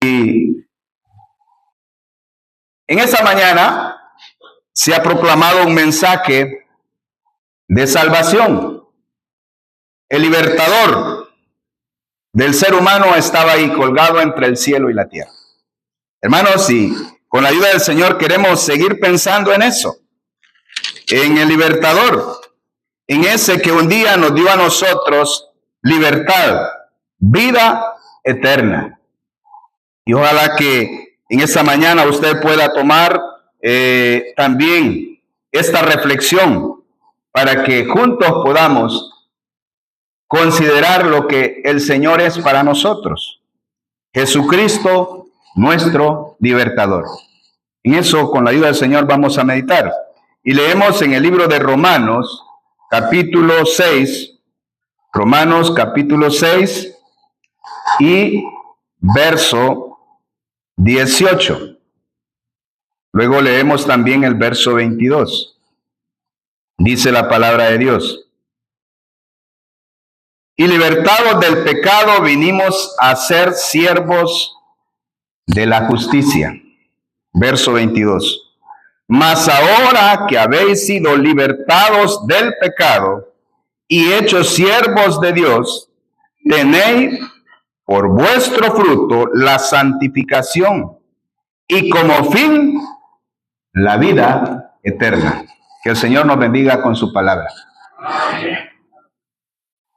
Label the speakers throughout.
Speaker 1: Y en esta mañana se ha proclamado un mensaje de salvación. El libertador del ser humano estaba ahí colgado entre el cielo y la tierra. Hermanos, y con la ayuda del Señor queremos seguir pensando en eso, en el libertador, en ese que un día nos dio a nosotros libertad, vida eterna. Y ojalá que en esta mañana usted pueda tomar también esta reflexión para que juntos podamos considerar lo que el Señor es para nosotros. Jesucristo, nuestro libertador. En eso, con la ayuda del Señor, vamos a meditar. Y leemos en el libro de Romanos, capítulo 6, Romanos capítulo 6 y verso 18. Luego leemos también el verso 22. Dice la palabra de Dios: y libertados del pecado vinimos a ser siervos de la justicia. Verso 22. Mas ahora que habéis sido libertados del pecado y hechos siervos de Dios, tenéis por vuestro fruto la santificación y como fin la vida eterna. Que el Señor nos bendiga con su palabra. Amén.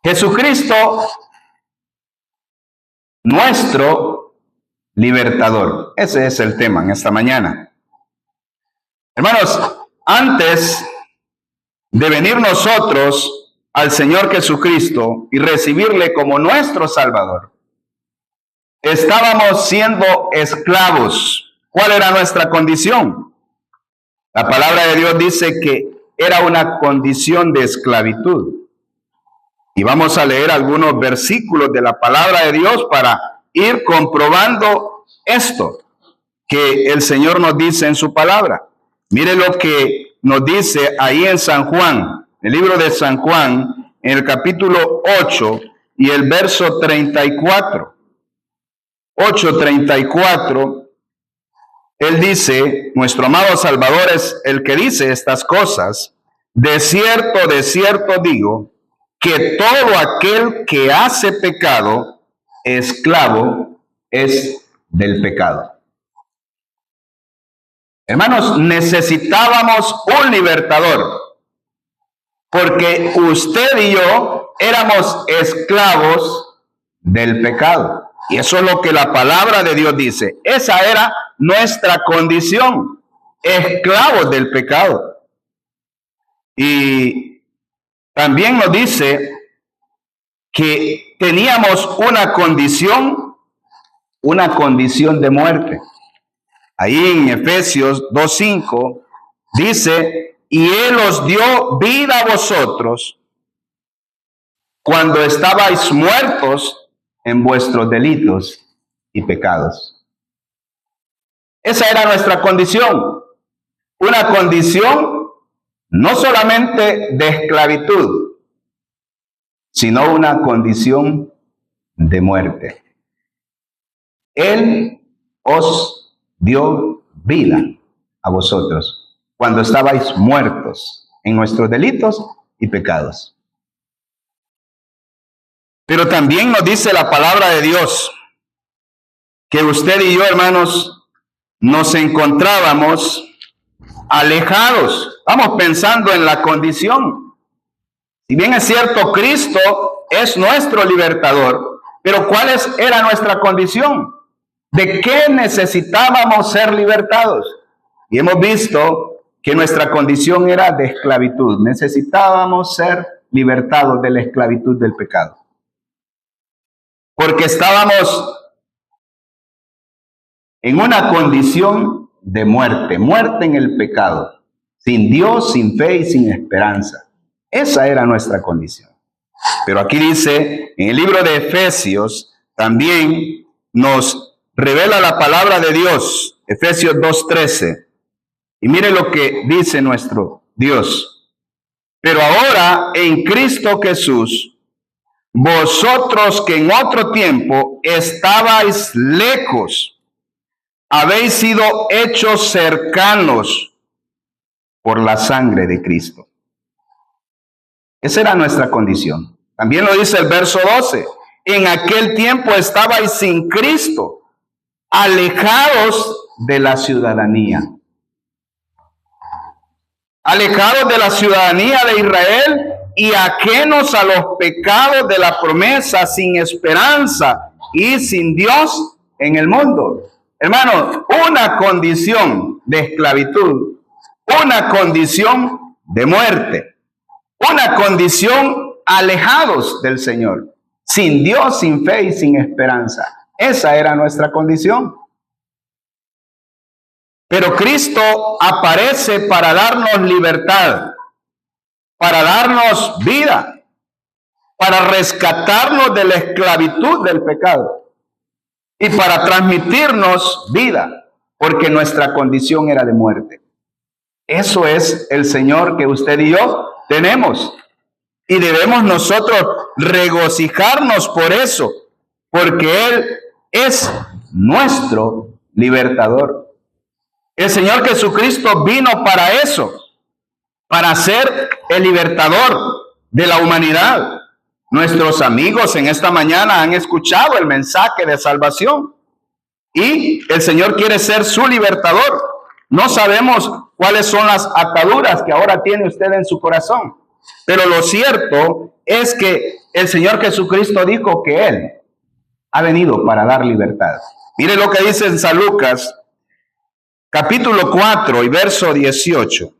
Speaker 1: Jesucristo, nuestro libertador. Ese es el tema en esta mañana. Hermanos, antes de venir nosotros al Señor Jesucristo y recibirle como nuestro Salvador, estábamos siendo esclavos. ¿Cuál era nuestra condición? La palabra de Dios dice que era una condición de esclavitud. Y vamos a leer algunos versículos de la palabra de Dios para ir comprobando esto que el Señor nos dice en su palabra. Mire lo que nos dice ahí en San Juan, el libro de San Juan, en el capítulo 8 y el verso 34. 8:34, Él dice, nuestro amado Salvador es el que dice estas cosas: de cierto digo, que todo aquel que hace pecado, esclavo es del pecado. Hermanos, necesitábamos un libertador, porque usted y yo éramos esclavos del pecado. Y eso es lo que la palabra de Dios dice. Esa era nuestra condición, esclavos del pecado. Y también nos dice que teníamos una condición de muerte. Ahí en Efesios 2:5 dice: y Él os dio vida a vosotros cuando estabais muertos en vuestros delitos y pecados. Esa era nuestra condición, una condición no solamente de esclavitud, sino una condición de muerte. Él os dio vida a vosotros cuando estabais muertos en nuestros delitos y pecados. Pero también nos dice la palabra de Dios que usted y yo, hermanos, nos encontrábamos alejados. Vamos pensando en la condición. Si bien es cierto, Cristo es nuestro libertador, pero ¿cuál era nuestra condición? ¿De qué necesitábamos ser libertados? Y hemos visto que nuestra condición era de esclavitud. Necesitábamos ser libertados de la esclavitud del pecado. Porque estábamos en una condición de muerte, muerte en el pecado, sin Dios, sin fe y sin esperanza. Esa era nuestra condición. Pero aquí dice, en el libro de Efesios, también nos revela la palabra de Dios, Efesios 2:13. Y mire lo que dice nuestro Dios: pero ahora en Cristo Jesús, vosotros que en otro tiempo estabais lejos, habéis sido hechos cercanos por la sangre de Cristo. Esa era nuestra condición. También lo dice el verso 12. En aquel tiempo estabais sin Cristo, alejados de la ciudadanía. Alejados de la ciudadanía de Israel y ajenos a los pecados de la promesa, sin esperanza y sin Dios en el mundo. Hermanos, una condición de esclavitud, una condición de muerte, una condición alejados del Señor, sin Dios, sin fe y sin esperanza. Esa era nuestra condición. Pero Cristo aparece para darnos libertad, para darnos vida, para rescatarnos de la esclavitud del pecado y para transmitirnos vida, porque nuestra condición era de muerte. Eso es el Señor que usted y yo tenemos. Y debemos nosotros regocijarnos por eso, porque Él es nuestro libertador. El Señor Jesucristo vino para eso, para ser el libertador de la humanidad. Nuestros amigos en esta mañana han escuchado el mensaje de salvación y el Señor quiere ser su libertador. No sabemos cuáles son las ataduras que ahora tiene usted en su corazón, pero lo cierto es que el Señor Jesucristo dijo que Él ha venido para dar libertad. Mire lo que dice en San Lucas, capítulo 4 y verso 18.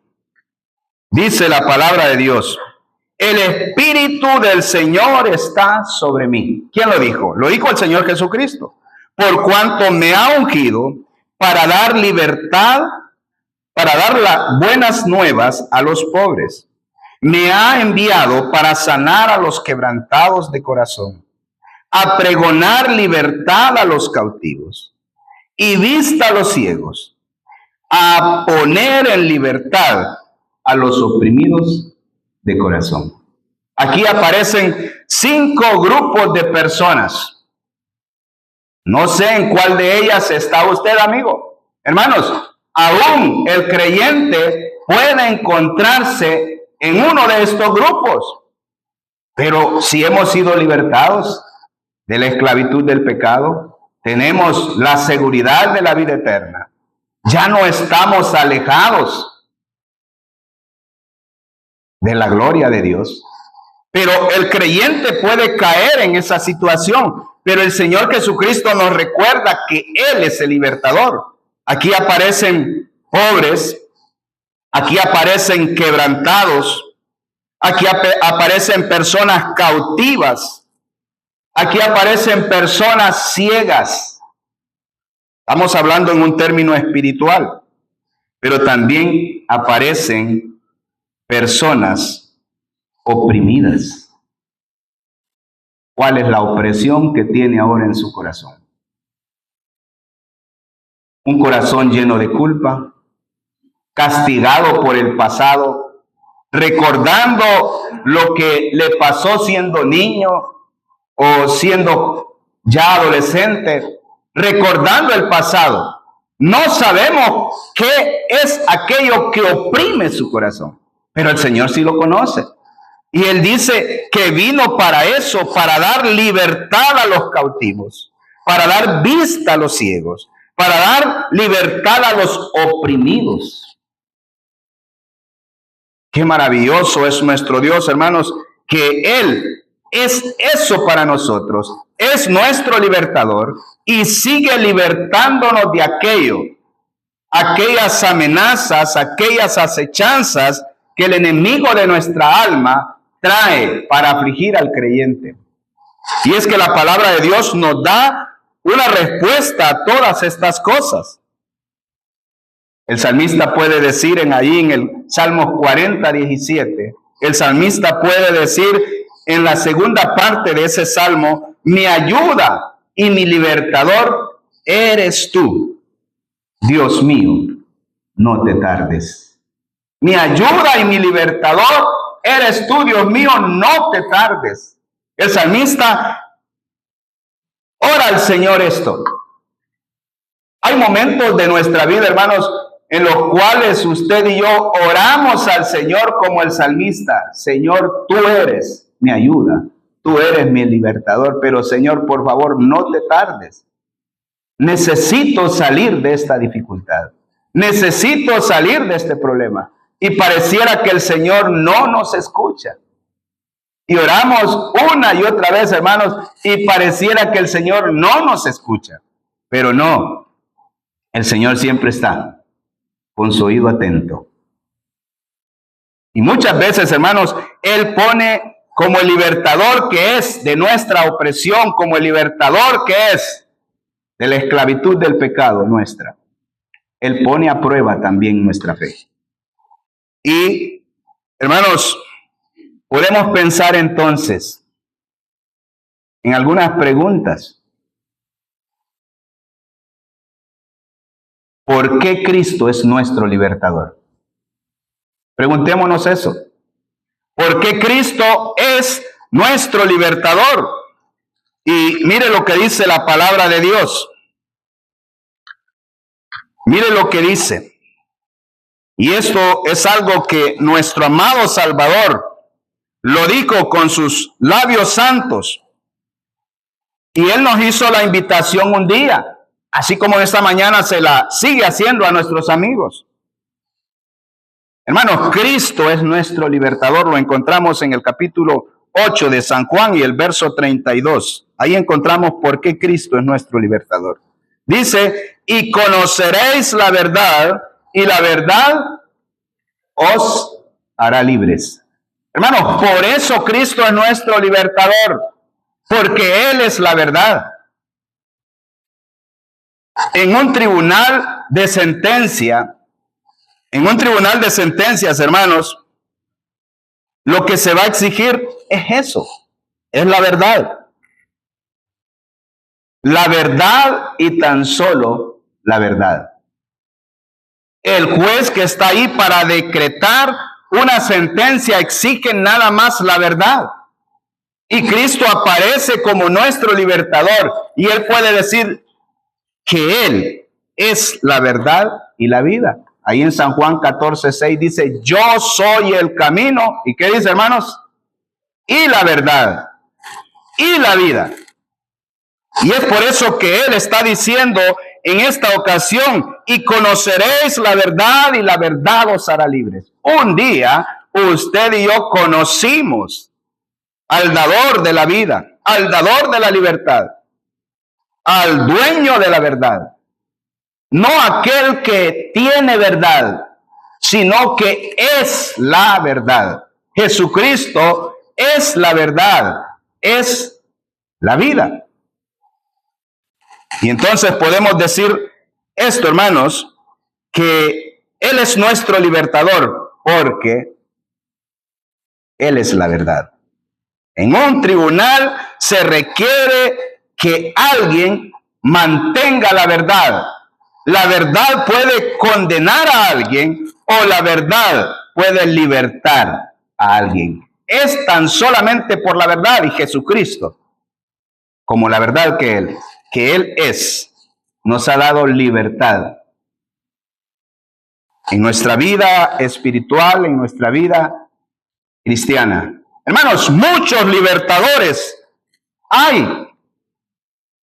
Speaker 1: Dice la palabra de Dios: el Espíritu del Señor está sobre mí. ¿Quién lo dijo? Lo dijo el Señor Jesucristo. Por cuanto me ha ungido para dar libertad, para dar las buenas nuevas a los pobres. Me ha enviado para sanar a los quebrantados de corazón, a pregonar libertad a los cautivos y vista a los ciegos, a poner en libertad a los oprimidos de corazón. Aquí aparecen 5 grupos de personas. No sé en cuál de ellas está usted, amigo. Hermanos, aún el creyente puede encontrarse en uno de estos grupos. Pero si hemos sido libertados de la esclavitud del pecado, tenemos la seguridad de la vida eterna. Ya no estamos alejados de la gloria de Dios. Pero el creyente puede caer en esa situación. Pero el Señor Jesucristo nos recuerda que Él es el libertador. Aquí aparecen pobres, aquí aparecen quebrantados, aquí aparecen personas cautivas, aquí aparecen personas ciegas. Estamos hablando en un término espiritual, pero también aparecen personas oprimidas. ¿Cuál es la opresión que tiene ahora en su corazón? Un corazón lleno de culpa, castigado por el pasado, recordando lo que le pasó siendo niño o siendo ya adolescente, recordando el pasado. No sabemos qué es aquello que oprime su corazón, pero el Señor sí lo conoce. Y Él dice que vino para eso, para dar libertad a los cautivos, para dar vista a los ciegos, para dar libertad a los oprimidos. Qué maravilloso es nuestro Dios, hermanos, que Él es eso para nosotros, es nuestro libertador y sigue libertándonos de aquellas amenazas, aquellas acechanzas que el enemigo de nuestra alma trae para afligir al creyente. Y es que la palabra de Dios nos da una respuesta a todas estas cosas. El salmista puede decir ahí en el Salmo 40, 17, el salmista puede decir en la segunda parte de ese salmo: mi ayuda y mi libertador eres tú. Dios mío, no te tardes. Mi ayuda y mi libertador eres tú, Dios mío, no te tardes. El salmista ora al Señor esto. Hay momentos de nuestra vida, hermanos, en los cuales usted y yo oramos al Señor como el salmista. Señor, tú eres mi ayuda, tú eres mi libertador, pero Señor, por favor, no te tardes. Necesito salir de esta dificultad. Necesito salir de este problema. Y pareciera que el Señor no nos escucha. Y oramos una y otra vez, hermanos, y pareciera que el Señor no nos escucha. Pero no, el Señor siempre está con su oído atento. Y muchas veces, hermanos, Él pone como el libertador que es de nuestra opresión, como el libertador que es de la esclavitud del pecado nuestra. Él pone a prueba también nuestra fe. Y, hermanos, podemos pensar entonces en algunas preguntas. ¿Por qué Cristo es nuestro libertador? Preguntémonos eso. ¿Por qué Cristo es nuestro libertador? Y mire lo que dice la palabra de Dios. Mire lo que dice. Y esto es algo que nuestro amado Salvador lo dijo con sus labios santos. Y Él nos hizo la invitación un día, así como esta mañana se la sigue haciendo a nuestros amigos. Hermanos, Cristo es nuestro libertador. Lo encontramos en el capítulo 8 de San Juan y el verso 32. Ahí encontramos por qué Cristo es nuestro libertador. Dice, y conoceréis la verdad, y la verdad os hará libres. Hermanos, por eso Cristo es nuestro libertador, porque Él es la verdad. En un tribunal de sentencia, hermanos, lo que se va a exigir es eso, es la verdad. La verdad y tan solo la verdad. El juez que está ahí para decretar una sentencia exige nada más la verdad. Y Cristo aparece como nuestro libertador y Él puede decir que Él es la verdad y la vida. Ahí en San Juan 14:6 dice, yo soy el camino. ¿Y qué dice, hermanos? Y la verdad y la vida. Y es por eso que Él está diciendo en esta ocasión, y conoceréis la verdad y la verdad os hará libres. Un día usted y yo conocimos al dador de la vida, al dador de la libertad, al dueño de la verdad. No aquel que tiene verdad, sino que es la verdad. Jesucristo es la verdad, es la vida. Y entonces podemos decir esto, hermanos, que Él es nuestro libertador porque Él es la verdad. En un tribunal se requiere que alguien mantenga la verdad. La verdad puede condenar a alguien o la verdad puede libertar a alguien. Es tan solamente por la verdad y Jesucristo, como la verdad que Él es, nos ha dado libertad en nuestra vida espiritual, en nuestra vida cristiana. Hermanos, muchos libertadores hay.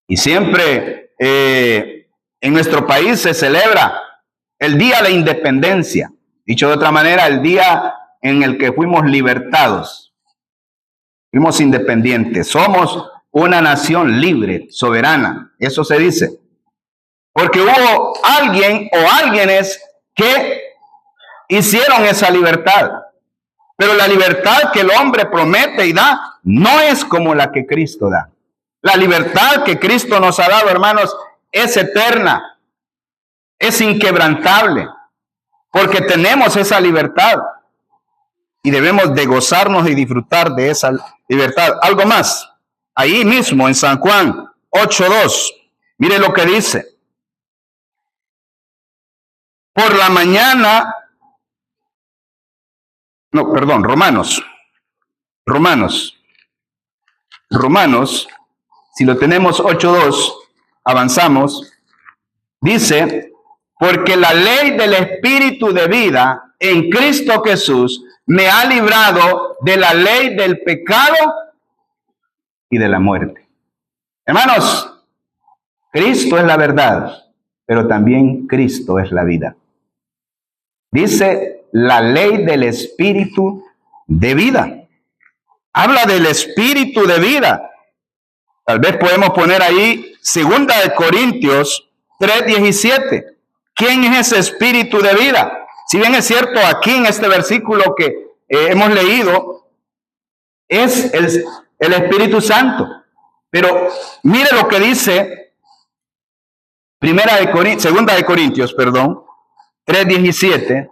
Speaker 1: Y siempre en nuestro país se celebra el Día de la Independencia. Dicho de otra manera, el día en el que fuimos libertados. Fuimos independientes. Somos una nación libre, soberana. Eso se dice. Porque hubo alguien o alguienes que hicieron esa libertad. Pero la libertad que el hombre promete y da no es como la que Cristo da. La libertad que Cristo nos ha dado, hermanos, es eterna, es inquebrantable, porque tenemos esa libertad y debemos de gozarnos y disfrutar de esa libertad. Algo más, ahí mismo en San Juan 8:2, mire lo que dice. Por la mañana, Romanos. Romanos, si lo tenemos 8:2, avanzamos, dice, porque la ley del Espíritu de vida en Cristo Jesús me ha librado de la ley del pecado y de la muerte. Hermanos, Cristo es la verdad, pero también Cristo es la vida. Dice la ley del Espíritu de vida. Habla del Espíritu de vida. Tal vez podemos poner ahí 2 Corintios 3:17. ¿Quién es ese Espíritu de vida? Si bien es cierto, aquí en este versículo que hemos leído, es el Espíritu Santo. Pero mire lo que dice 2 Corintios, 3:17.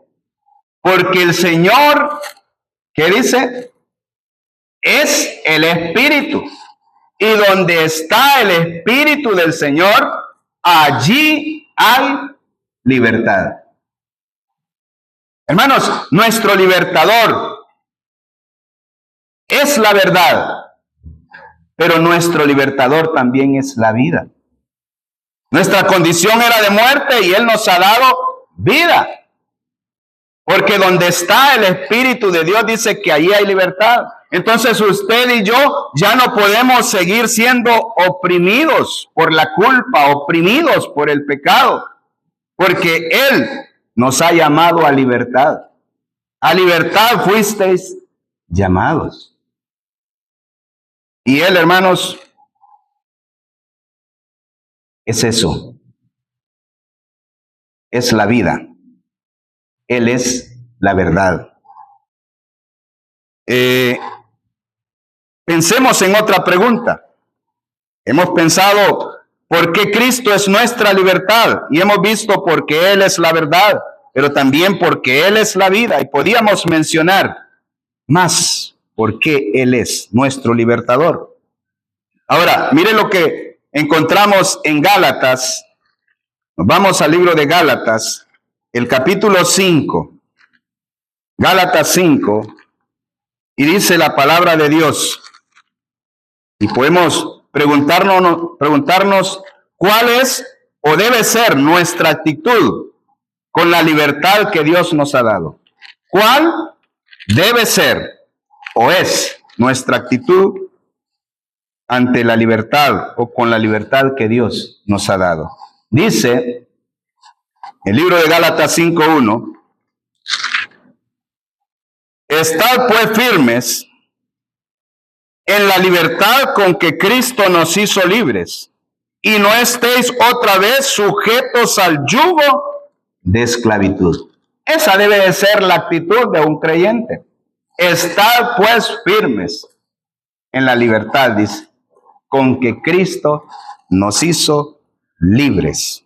Speaker 1: Porque el Señor, ¿qué dice? Es el Espíritu. Y donde está el Espíritu del Señor, allí hay libertad. Hermanos, nuestro libertador es la verdad, pero nuestro libertador también es la vida. Nuestra condición era de muerte y Él nos ha dado vida. Porque donde está el Espíritu de Dios dice que allí hay libertad. Entonces usted y yo ya no podemos seguir siendo oprimidos por la culpa, oprimidos por el pecado. Porque Él nos ha llamado a libertad. A libertad fuisteis llamados. Y Él, hermanos, es eso. Es la vida. Él es la verdad. Pensemos en otra pregunta. Hemos pensado por qué Cristo es nuestra libertad y hemos visto por qué Él es la verdad, pero también porque Él es la vida. Y podíamos mencionar más por qué Él es nuestro libertador. Ahora, mire lo que encontramos en Gálatas. Nos vamos al libro de Gálatas. El capítulo 5, Gálatas 5, y dice la palabra de Dios, y podemos preguntarnos cuál es o debe ser nuestra actitud con la libertad que Dios nos ha dado. ¿Cuál debe ser o es nuestra actitud ante la libertad o con la libertad que Dios nos ha dado? Dice el libro de Gálatas 5:1, estad pues firmes en la libertad con que Cristo nos hizo libres, y no estéis otra vez sujetos al yugo de esclavitud. Esa debe de ser la actitud de un creyente. Estad pues firmes en la libertad, dice, con que Cristo nos hizo libres.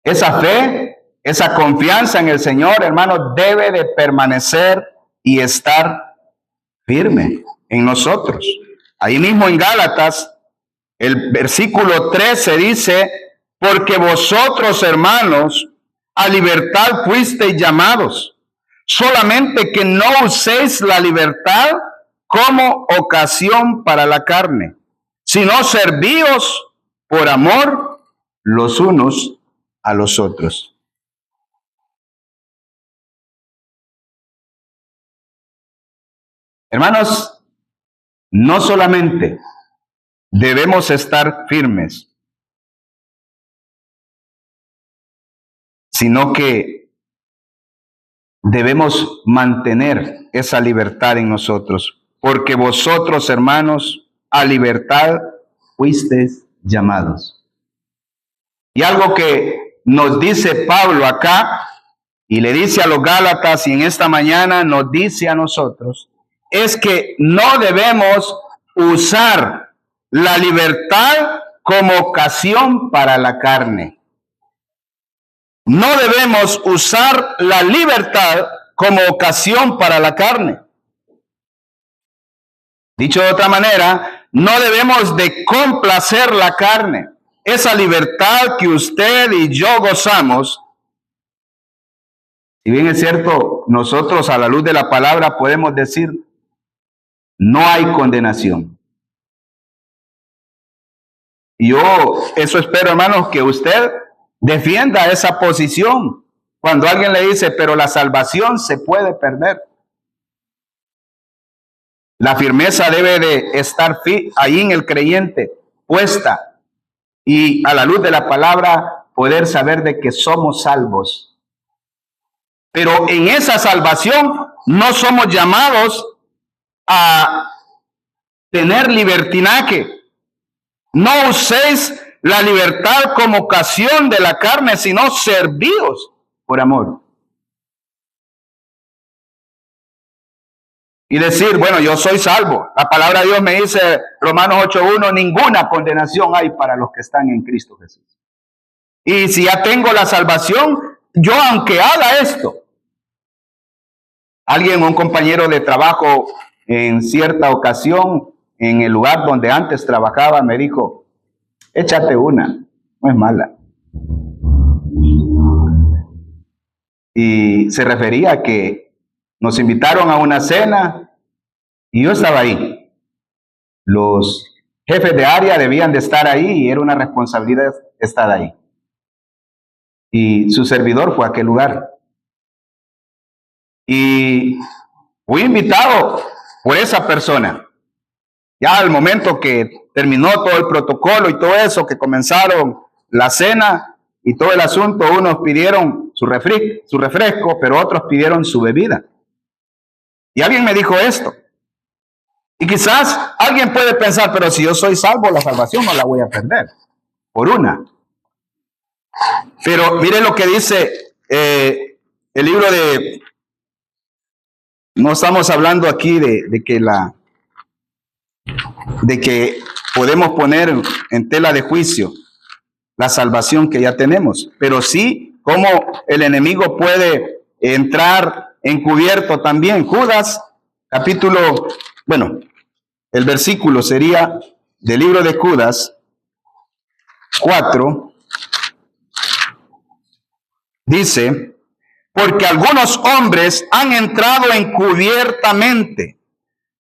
Speaker 1: Esa fe, esa confianza en el Señor, hermanos, debe de permanecer y estar firme en nosotros. Ahí mismo en Gálatas, el versículo 13 dice, porque vosotros, hermanos, a libertad fuisteis llamados, solamente que no uséis la libertad como ocasión para la carne, sino servíos por amor los unos a los otros. Hermanos, no solamente debemos estar firmes, sino que debemos mantener esa libertad en nosotros, porque vosotros, hermanos, a libertad fuisteis llamados. Y algo que nos dice Pablo acá, y le dice a los Gálatas, y en esta mañana nos dice a nosotros, es que no debemos usar la libertad como ocasión para la carne. No debemos usar la libertad como ocasión para la carne. Dicho de otra manera, no debemos de complacer la carne. Esa libertad que usted y yo gozamos Si bien es cierto, nosotros a la luz de la palabra podemos decir, no hay condenación. Y yo eso espero, hermanos, que usted defienda esa posición. Cuando alguien le dice, pero la salvación se puede perder. La firmeza debe de estar ahí en el creyente, puesta. Y a la luz de la palabra, poder saber de que somos salvos. Pero en esa salvación no somos llamados a tener libertinaje. No uséis la libertad como ocasión de la carne, sino servidos por amor. Y decir, bueno, yo soy salvo. La palabra de Dios me dice, Romanos 8:1, ninguna condenación hay para los que están en Cristo Jesús. Y si ya tengo la salvación, yo aunque haga esto. Un compañero de trabajo en cierta ocasión, en el lugar donde antes trabajaba, me dijo, échate una, no es mala. Y se refería a que nos invitaron a una cena y yo estaba ahí. Los jefes de área debían de estar ahí y era una responsabilidad estar ahí. Y su servidor fue a aquel lugar. Y fui invitado por esa persona. Ya al momento que terminó todo el protocolo y todo eso, que comenzaron la cena y todo el asunto, unos pidieron su refresco, pero otros pidieron su bebida. Y alguien me dijo esto. Y quizás alguien puede pensar, pero si yo soy salvo, la salvación no la voy a perder. Por una. Pero mire lo que dice el libro de... No estamos hablando aquí de que podemos poner en tela de juicio la salvación que ya tenemos, pero sí cómo el enemigo puede entrar encubierto también. Judas, el versículo sería del libro de Judas 4, dice, porque algunos hombres han entrado encubiertamente,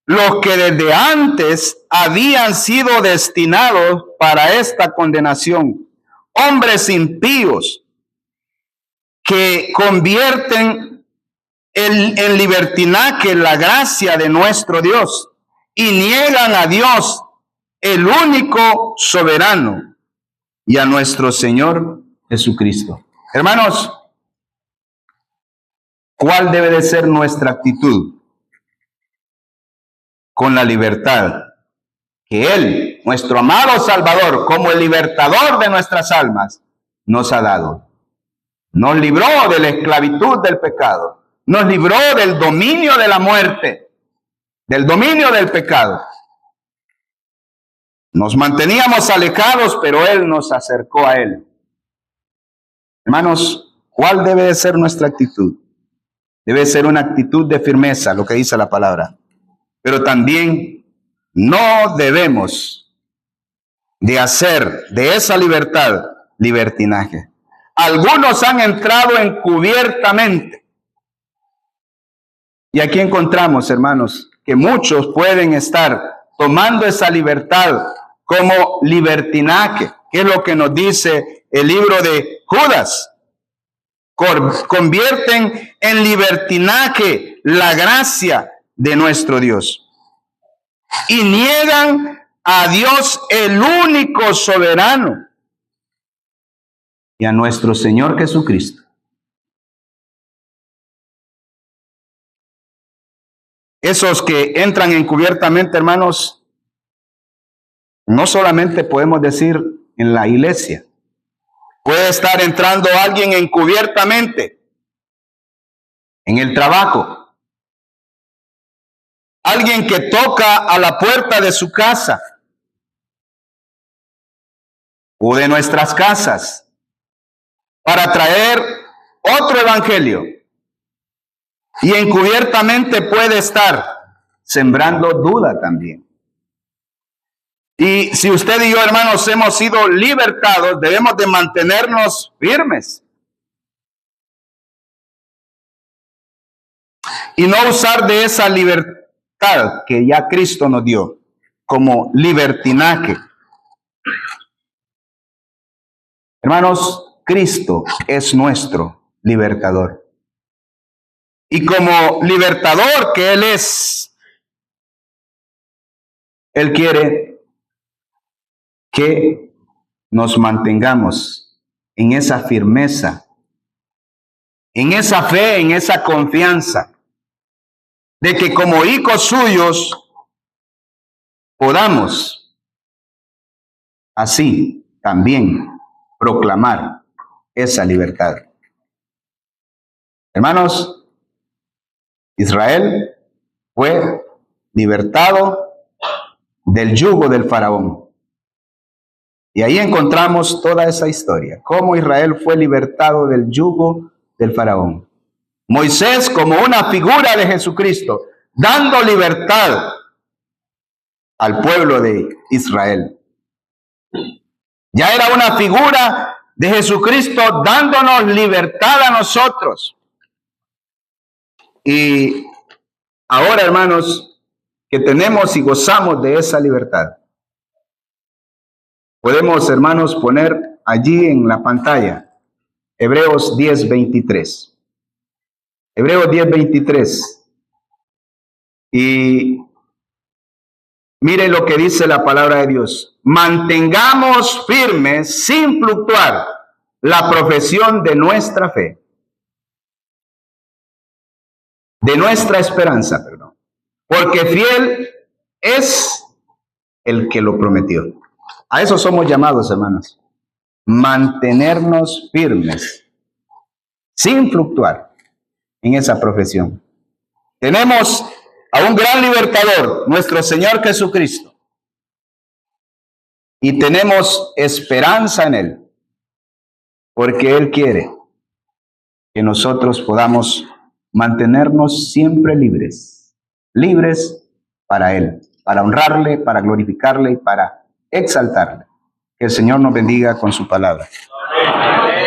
Speaker 1: los que desde antes habían sido destinados para esta condenación, hombres impíos que convierten en libertinaje la gracia de nuestro Dios y niegan a Dios, el único soberano, y a nuestro Señor Jesucristo. Hermanos, ¿cuál debe de ser nuestra actitud con la libertad que Él, nuestro amado Salvador, como el libertador de nuestras almas, nos ha dado? Nos libró de la esclavitud del pecado, nos libró del dominio de la muerte, del dominio del pecado. Nos manteníamos alejados, pero Él nos acercó a Él. Hermanos, ¿cuál debe de ser nuestra actitud? Debe ser una actitud de firmeza, lo que dice la palabra. Pero también no debemos de hacer de esa libertad libertinaje. Algunos han entrado encubiertamente. Y aquí encontramos, hermanos, que muchos pueden estar tomando esa libertad como libertinaje, que es lo que nos dice el libro de Judas. Convierten en libertinaje la gracia de nuestro Dios y niegan a Dios, el único soberano, y a nuestro Señor Jesucristo. Esos que entran encubiertamente, hermanos, no solamente podemos decir en la iglesia. Puede estar entrando alguien encubiertamente en el trabajo. Alguien que toca a la puerta de su casa o de nuestras casas para traer otro evangelio. Y encubiertamente puede estar sembrando duda también. Y si usted y yo, hermanos, hemos sido libertados, debemos de mantenernos firmes. y no usar de esa libertad que ya Cristo nos dio como libertinaje. Hermanos, Cristo es nuestro libertador. Y como libertador que Él es, Él quiere que nos mantengamos en esa firmeza, en esa fe, en esa confianza, de que como hijos suyos podamos así también proclamar esa libertad. Hermanos, Israel fue libertado del yugo del faraón. Y ahí encontramos toda esa historia, cómo Israel fue libertado del yugo del faraón. Moisés como una figura de Jesucristo, dando libertad al pueblo de Israel. Ya era una figura de Jesucristo dándonos libertad a nosotros. Y ahora, hermanos, que tenemos y gozamos de esa libertad, podemos, hermanos, poner allí en la pantalla Hebreos 10:23. Hebreos 10:23. Y miren lo que dice la palabra de Dios. Mantengamos firmes, sin fluctuar, la profesión de nuestra fe. De nuestra esperanza, perdón. Porque fiel es el que lo prometió. A eso somos llamados, hermanos. Mantenernos firmes, sin fluctuar en esa profesión. Tenemos a un gran libertador, nuestro Señor Jesucristo. Y tenemos esperanza en Él, porque Él quiere que nosotros podamos mantenernos siempre libres, libres para Él, para honrarle, para glorificarle y para exaltarle. Que el Señor nos bendiga con su palabra. Amén.